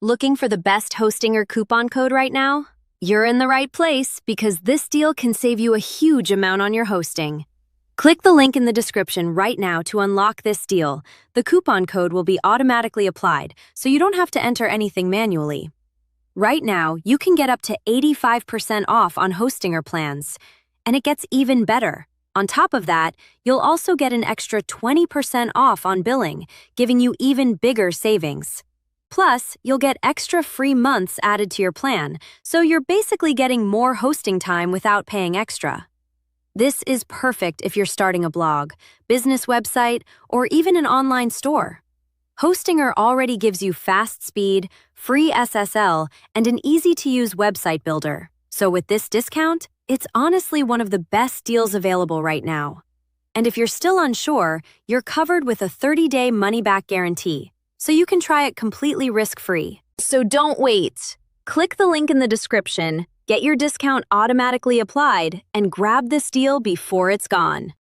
Looking for the best Hostinger coupon code right now? You're in the right place because this deal can save you a huge amount on your hosting. Click the link in the description right now to unlock this deal. The coupon code will be automatically applied, so you don't have to enter anything manually. Right now, you can get up to 85% off on Hostinger plans. And it gets even better. On top of that, you'll also get an extra 20% off on billing, giving you even bigger savings. Plus, you'll get extra free months added to your plan, so you're basically getting more hosting time without paying extra. This is perfect if you're starting a blog, business website, or even an online store. Hostinger already gives you fast speed, free SSL, and an easy-to-use website builder. So with this discount, it's honestly one of the best deals available right now. And if you're still unsure, you're covered with a 30-day money-back guarantee, so you can try it completely risk-free. So don't wait. Click the link in the description, get your discount automatically applied, and grab this deal before it's gone.